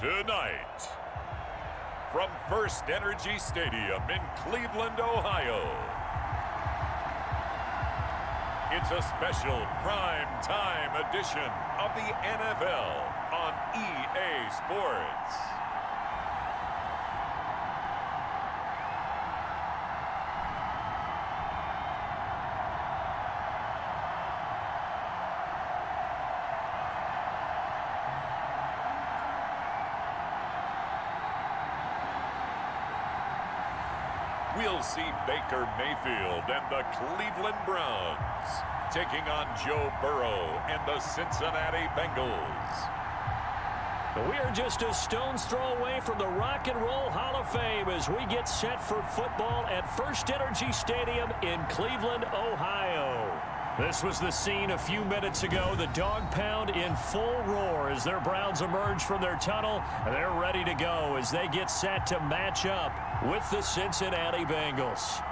Tonight, from First Energy Stadium in Cleveland, Ohio, it's a special prime time edition of the NFL on EA Sports. We'll see Baker Mayfield and the Cleveland Browns taking on Joe Burrow and the Cincinnati Bengals. We are just a stone's throw away from the Rock and Roll Hall of Fame as we get set for football at First Energy Stadium in Cleveland, Ohio. This was the scene a few minutes ago. The dog pound in full roar as their Browns emerge from their tunnel. They're ready to go as they get set to match up with the Cincinnati Bengals.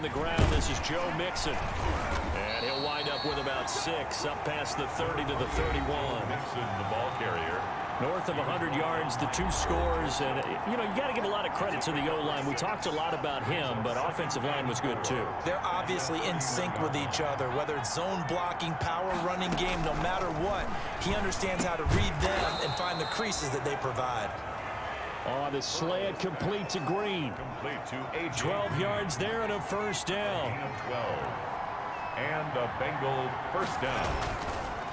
The ground, this is Joe Mixon, and he'll wind up with about 6 up past the 30 to the 31. Mixon, the ball carrier. North of 100 yards, the 2 scores, and you got to give a lot of credit to the O-line. We talked a lot about him, but offensive line was good too. They're obviously in sync with each other, whether it's zone blocking, power running game, no matter what. He understands how to read them and find the creases that they provide. On the slant, complete to Green. Complete to AJ. 12 yards there and a first down. 12. And a Bengal first down.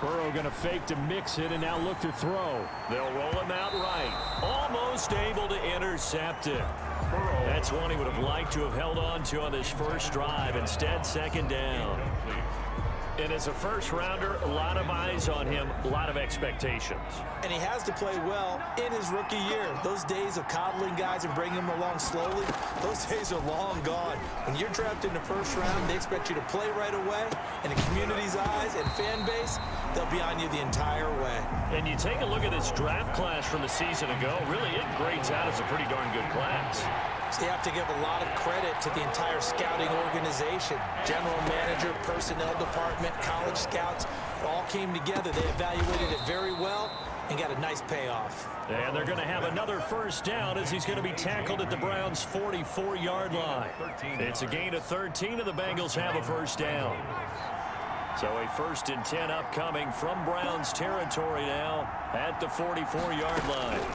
Burrow going to fake to mix it and now look to throw. They'll roll him out right. Almost able to intercept it. Burrow. That's one he would have liked to have held on to on this first drive. Instead, second down. And as a first-rounder, a lot of eyes on him, a lot of expectations. And he has to play well in his rookie year. Those days of coddling guys and bringing them along slowly, those days are long gone. When you're drafted in the first round, they expect you to play right away. And the community's eyes and fan base, they'll be on you the entire way. And you take a look at this draft class from a season ago, really it grades out as a pretty darn good class. So you have to give a lot of credit to the entire scouting organization. General manager, personnel department, college scouts, all came together. They evaluated it very well and got a nice payoff. And they're going to have another first down as he's going to be tackled at the Browns' 44-yard line. It's a gain of 13, and the Bengals have a first down. So a 1st and 10 upcoming from Browns territory now at the 44-yard line.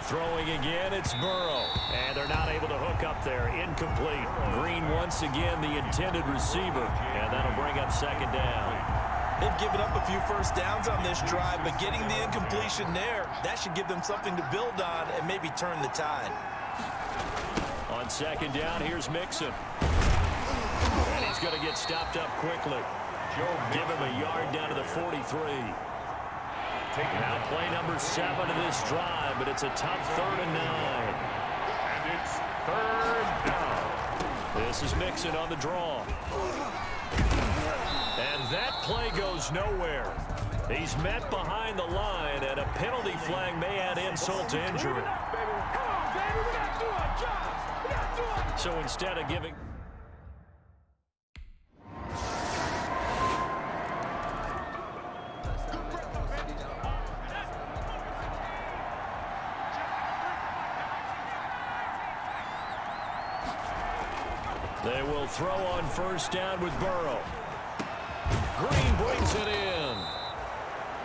Throwing again, it's Burrow. And they're not able to hook up there. Incomplete. Green once again the intended receiver. And that'll bring up second down. They've given up a few first downs on this drive, but getting the incompletion there, that should give them something to build on and maybe turn the tide. On second down, here's Mixon. And he's going to get stopped up quickly. Give him a yard down to the 43. Now play number 7 of this drive, but it's a tough 3rd and 9. And it's 3rd down. This is Mixon on the draw. And that play goes nowhere. He's met behind the line, and a penalty flag may add insult to injury. So instead of giving... They will throw on first down with Burrow. Green brings it in.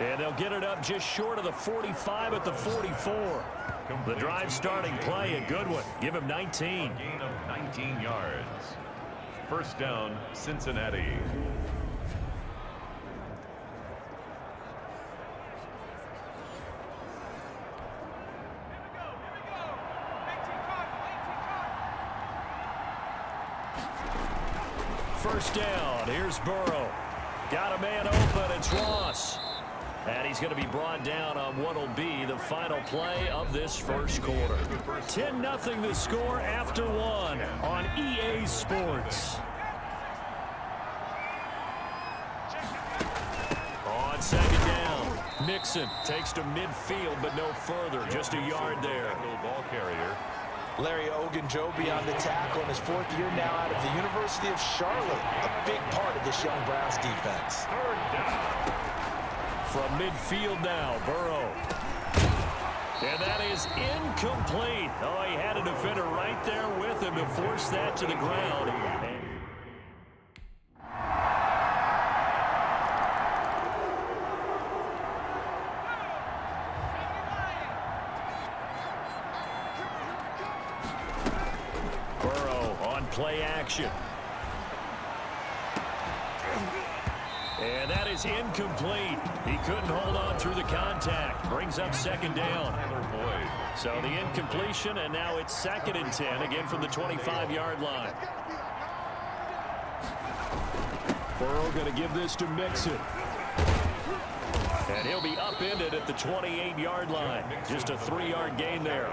And they'll get it up just short of the 45 at the 44. The drive starting play, a good one. Give him 19. A gain of 19 yards. First down, Cincinnati. First down. Here's Burrow. Got a man open. It's Ross. And he's going to be brought down on what will be the final play of this first quarter. 10-0 the score after one on EA Sports. On second down, Mixon takes to midfield, but no further. Just a yard there. Ball carrier. Larry Ogunjobi on the tackle in his 4th year now out of the University of Charlotte. A big part of this young Browns defense. Third down. From midfield now, Burrow. And that is incomplete. Oh, he had a defender right there with him to force that to the ground. Burrow on play action. And that is incomplete. He couldn't hold on through the contact. Brings up second down. So the incompletion, and now it's 2nd and 10, again from the 25-yard line. Burrow going to give this to Mixon. And he'll be upended at the 28-yard line. Just a 3-yard gain there.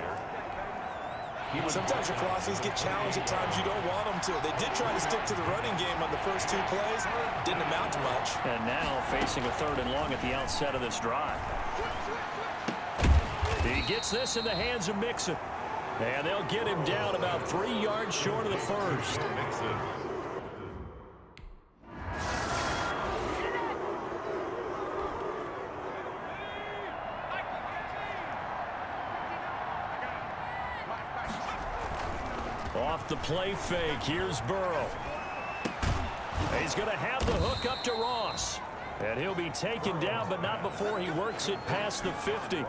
Sometimes your crossings get challenged at times you don't want them to. They did try to stick to the running game on the first 2 plays. Didn't amount to much. And now facing a 3rd and long at the outset of this drive. He gets this in the hands of Mixon. And they'll get him down about 3 yards short of the first. Off the play fake, here's Burrow. He's going to have the hook up to Ross. And he'll be taken down, but not before he works it past the 50.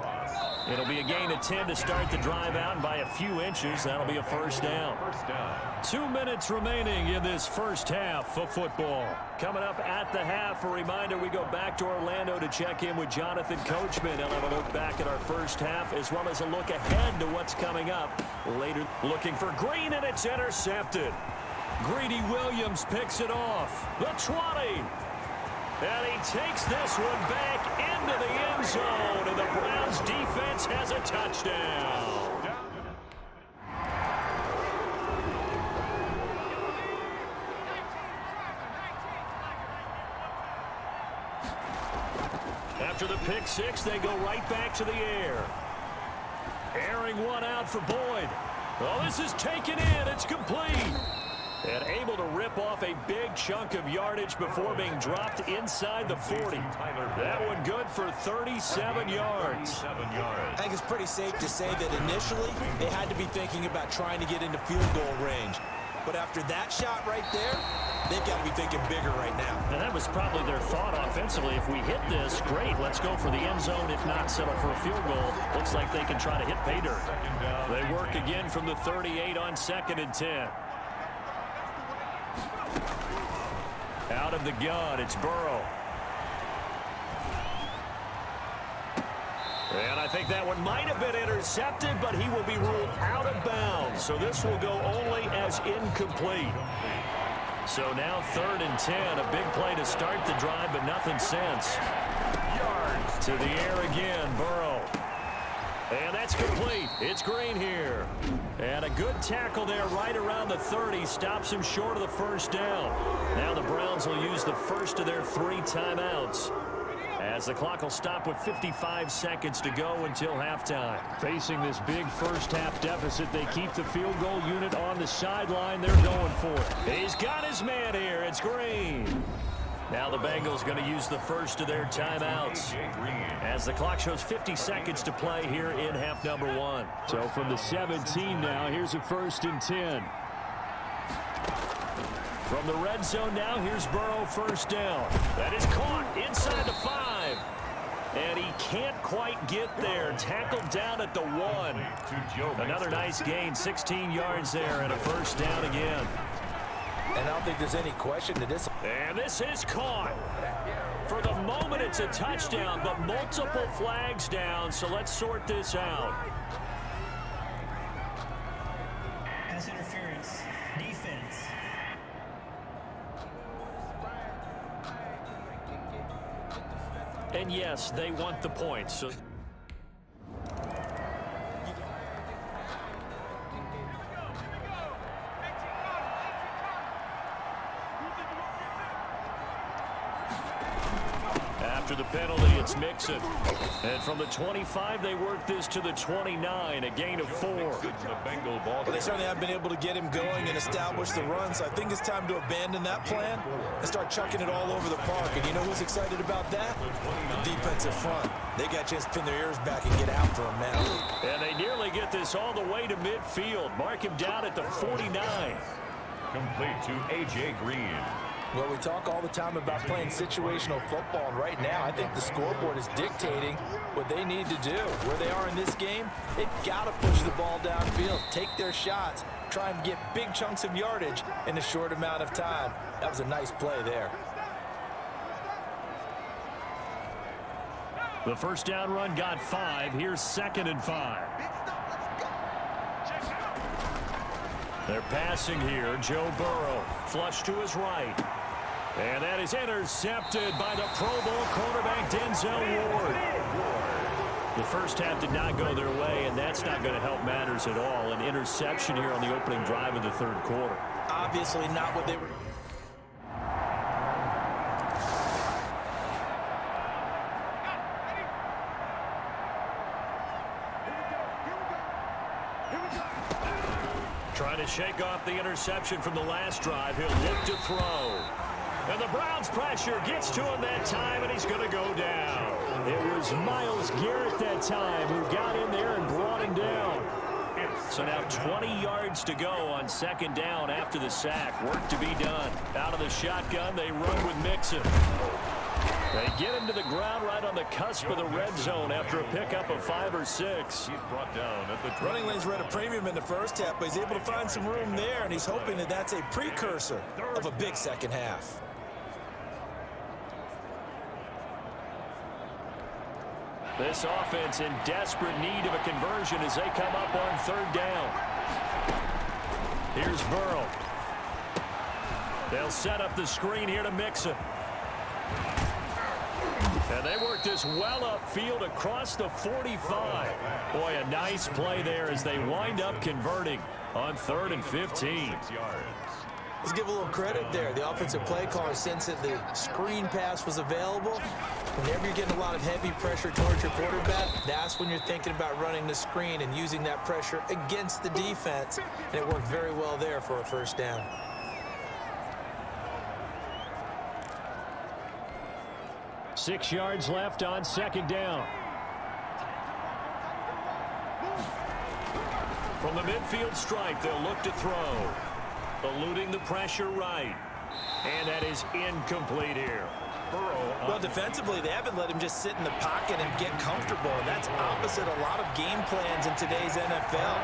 It'll be a gain of 10 to start the drive out, and by a few inches, that'll be a first down. 2 minutes remaining in this first half of football. Coming up at the half, a reminder, we go back to Orlando to check in with Jonathan Coachman. He'll have a look back at our first half, as well as a look ahead to what's coming up later. Looking for Green, and it's intercepted. Greedy Williams picks it off. The 20. And he takes this one back into the end zone, and the Browns defense has a touchdown. After the pick six, they go right back to the air. Airing one out for Boyd. Well, this is taken in. It's complete. And able to rip off a big chunk of yardage before being dropped inside the 40. That one good for 37 yards. I think it's pretty safe to say that initially they had to be thinking about trying to get into field goal range. But after that shot right there, they've got to be thinking bigger right now. And that was probably their thought offensively. If we hit this, great, let's go for the end zone. If not, settle for a field goal. Looks like they can try to hit pay dirt. They work again from the 38 on 2nd and 10. Out of the gun, it's Burrow. And I think that one might have been intercepted, but he will be ruled out of bounds. So this will go only as incomplete. So now 3rd and 10, a big play to start the drive, but nothing since. Yards to the air again, Burrow. And that's complete. It's Green here. And a good tackle there right around the 30. Stops him short of the first down. Now the Browns will use the first of their 3 timeouts, as the clock will stop with 55 seconds to go until halftime. Facing this big first half deficit, they keep the field goal unit on the sideline. They're going for it. He's got his man here. It's Green. Now the Bengals going to use the first of their timeouts, as the clock shows 50 seconds to play here in half number 1. So from the 17 now, here's a 1st and 10. From the red zone now, here's Burrow, first down. That is caught inside the 5. And he can't quite get there. Tackled down at the 1. Another nice gain, 16 yards there, and a first down again. And I don't think there's any question that this. And this is caught. For the moment, it's a touchdown, but multiple flags down, so let's sort this out. Pass interference. Defense. And yes, they want the points. So after the penalty, it's Mixon. And from the 25, they work this to the 29, a gain of 4. Well, they certainly have been able to get him going and establish the run, so I think it's time to abandon that plan and start chucking it all over the park. And you know who's excited about that? The defensive front. They got a chance to pin their ears back and get after him now. And they nearly get this all the way to midfield. Mark him down at the 49. Complete to A.J. Green. Well, we talk all the time about playing situational football, and right now I think the scoreboard is dictating what they need to do. Where they are in this game, they've got to push the ball downfield, take their shots, try and get big chunks of yardage in a short amount of time. That was a nice play there. The first down run got 5. Here's 2nd and 5. They're passing here. Joe Burrow, flush to his right. And that is intercepted by the Pro Bowl quarterback, Denzel Ward. The first half did not go their way, and that's not going to help matters at all. An interception here on the opening drive of the third quarter. Obviously not what they were. Trying to shake off the interception from the last drive. He'll look to throw. And the Browns pressure gets to him that time, and he's going to go down. It was Myles Garrett that time who got in there and brought him down. So now 20 yards to go on 2nd down after the sack. Work to be done. Out of the shotgun, they run with Mixon. They get him to the ground right on the cusp of the red zone after a pickup of 5 or 6. He's brought down at the Running lanes were at a premium in the first half, but he's able to find some room there, and he's hoping that that's a precursor of a big second half. This offense in desperate need of a conversion as they come up on 3rd down. Here's Burrow. They'll set up the screen here to Mixon. And they work this well upfield across the 45. Boy, a nice play there as they wind up converting on 3rd and 15. Let's give a little credit there. The offensive play caller sensed that the screen pass was available. Whenever you're getting a lot of heavy pressure towards your quarterback, that's when you're thinking about running the screen and using that pressure against the defense. And it worked very well there for a first down. Six yards left on 2nd down. From the midfield stripe, they'll look to throw. Eluding the pressure right. And that is incomplete here. Well, defensively, they haven't let him just sit in the pocket and get comfortable. And that's opposite a lot of game plans in today's NFL.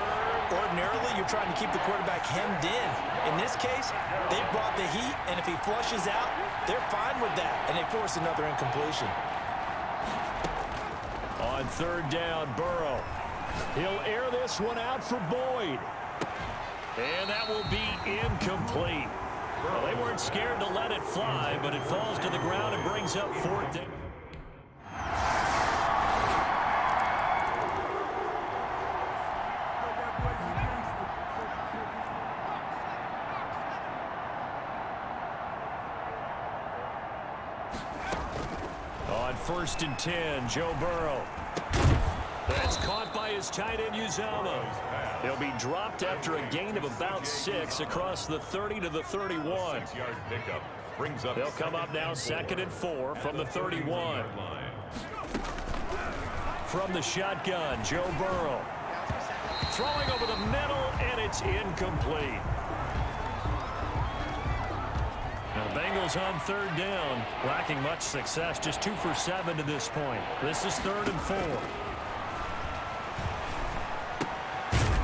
Ordinarily, you're trying to keep the quarterback hemmed in. In this case, they brought the heat, and if he flushes out, they're fine with that. And they force another incompletion. On 3rd down, Burrow. He'll air this one out for Boyd. And that will be incomplete. Well, they weren't scared to let it fly, but it falls to the ground and brings up 4th down. On 1st and 10, Joe Burrow. That's caught by his tight end, Uzama. He'll be dropped after a gain of about 6 across the 30 to the 31. They'll come up now 2nd and 4 from the 31. From the shotgun, Joe Burrow. Throwing over the middle, and it's incomplete. Now the Bengals on 3rd down, lacking much success, just 2 for 7 to this point. This is 3rd and 4.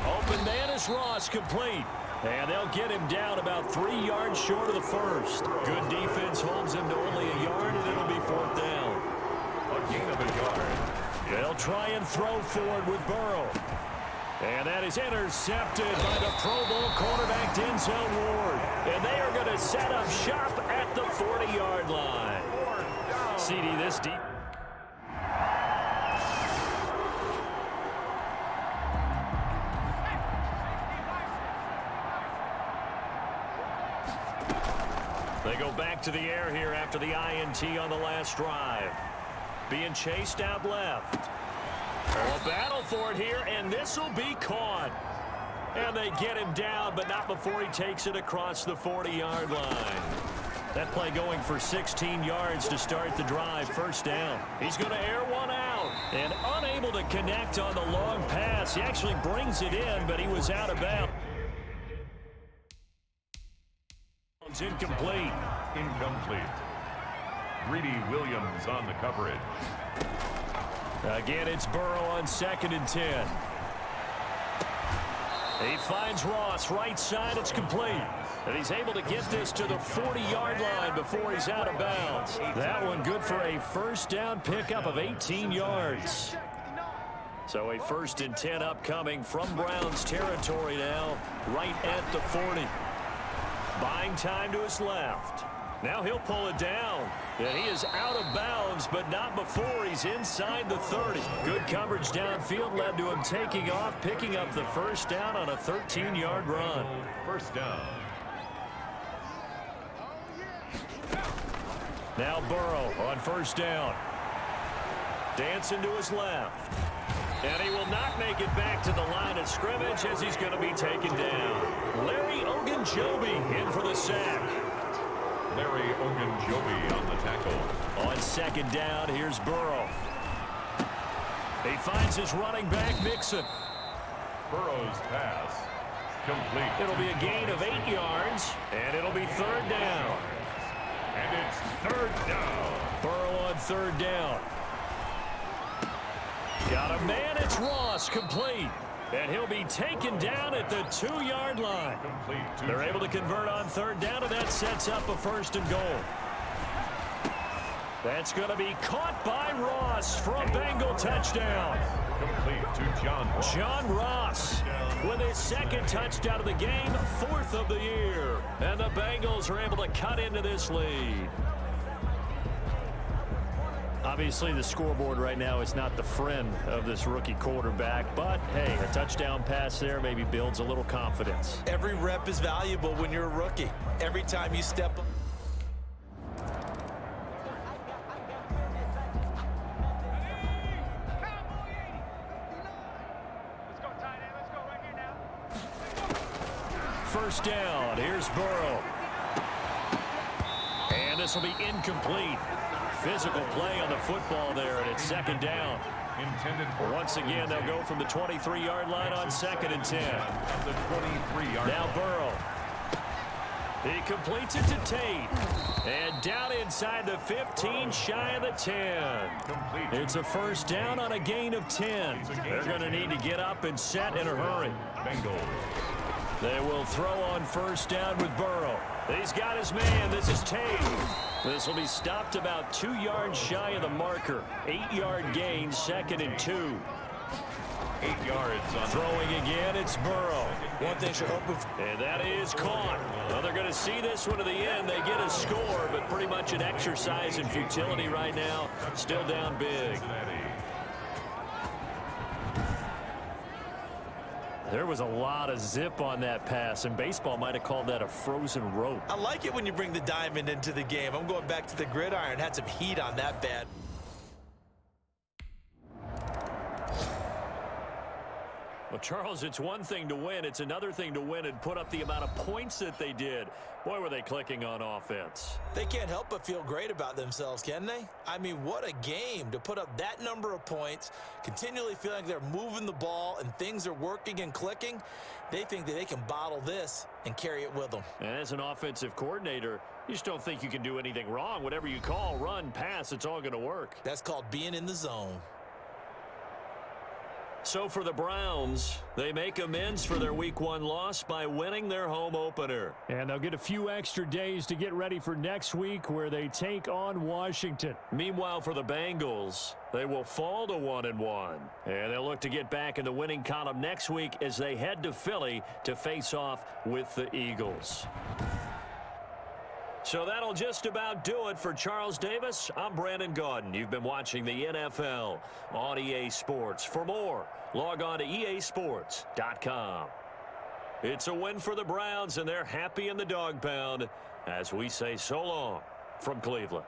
Open man is Ross, complete. And they'll get him down about 3 yards short of the first. Good defense holds him to only a yard, and it'll be 4th down. A gain of a yard. They'll try and throw forward with Burrow. And that is intercepted by the Pro Bowl quarterback, Denzel Ward. And they are going to set up shop at the 40-yard line. CD, this deep. go back to the air here after the INT on the last drive. Being chased out left. A battle for it here, and this will be caught. And they get him down, but not before he takes it across the 40-yard line. That play going for 16 yards to start the drive. First down. He's going to air one out. And unable to connect on the long pass. He actually brings it in, but he was out of bounds. It's incomplete. Incomplete. Greedy Williams on the coverage. Again, it's Burrow on 2nd and 10. He finds Ross, right side, it's complete. And he's able to get this to the 40-yard line before he's out of bounds. That one good for a first down pickup of 18 yards. So a 1st and 10 upcoming from Browns territory now, right at the 40. Buying time to his left. Now he'll pull it down. And he is out of bounds, but not before he's inside the 30. Good coverage downfield led to him taking off, picking up the first down on a 13-yard run. First down. Now Burrow on first down. Dancing to his left. And he will not make it back to the line of scrimmage as he's going to be taken down. Larry Ogunjobi in for the sack. Larry Ogunjobi on the tackle. On 2nd down, here's Burrow. He finds his running back, Mixon. Burrow's pass. Complete. It'll be a gain of 8 yards, and it'll be 3rd down. And it's 3rd down. Burrow on 3rd down. Got a man, it's Ross, complete. And he'll be taken down at the 2-yard line. They're able to convert on 3rd down, and that sets up a 1st and goal. That's going to be caught by Ross for a Bengal touchdown. Complete to John Ross. John Ross with his 2nd touchdown of the game, 4th of the year. And the Bengals are able to cut into this lead. Obviously, the scoreboard right now is not the friend of this rookie quarterback, but, hey, a touchdown pass there maybe builds a little confidence. Every rep is valuable when you're a rookie. Every time you step up. First down, here's Burrow. And this will be incomplete. Physical play on the football there, and it's 2nd down. Intended for Once again, they'll go from the 23-yard line on 2nd and 10. the 23-yard. Now Burrow. He completes it to Tate. And down inside the 15, shy of the 10. It's a first down on a gain of 10. They're going to need to get up and set in a hurry. Bengals. They will throw on first down with Burrow. He's got his man. This is Tate. This will be stopped about 2 yards shy of the marker. 8-yard gain, 2nd and 2. 8 yards on Throwing again, it's Burrow. One thing you're hoping for. And that is caught. Well, they're going to see this one to the end. They get a score, but pretty much an exercise in futility right now. Still down big. There was a lot of zip on that pass, and baseball might have called that a frozen rope. I like it when you bring the diamond into the game. I'm going back to the gridiron. Had some heat on that bat. Well, Charles, it's one thing to win. It's another thing to win and put up the amount of points that they did. Boy, were they clicking on offense. They can't help but feel great about themselves, can they? I mean, what a game to put up that number of points, continually feeling like they're moving the ball and things are working and clicking. They think that they can bottle this and carry it with them. And as an offensive coordinator, you just don't think you can do anything wrong. Whatever you call, run, pass, it's all going to work. That's called being in the zone. So for the Browns, they make amends for their Week 1 loss by winning their home opener. And they'll get a few extra days to get ready for next week where they take on Washington. Meanwhile, for the Bengals, they will fall to 1-1. And they'll look to get back in the winning column next week as they head to Philly to face off with the Eagles. So that'll just about do it for Charles Davis. I'm Brandon Gaudin. You've been watching the NFL on EA Sports. For more, log on to easports.com. It's a win for the Browns, and they're happy in the dog pound as we say so long from Cleveland.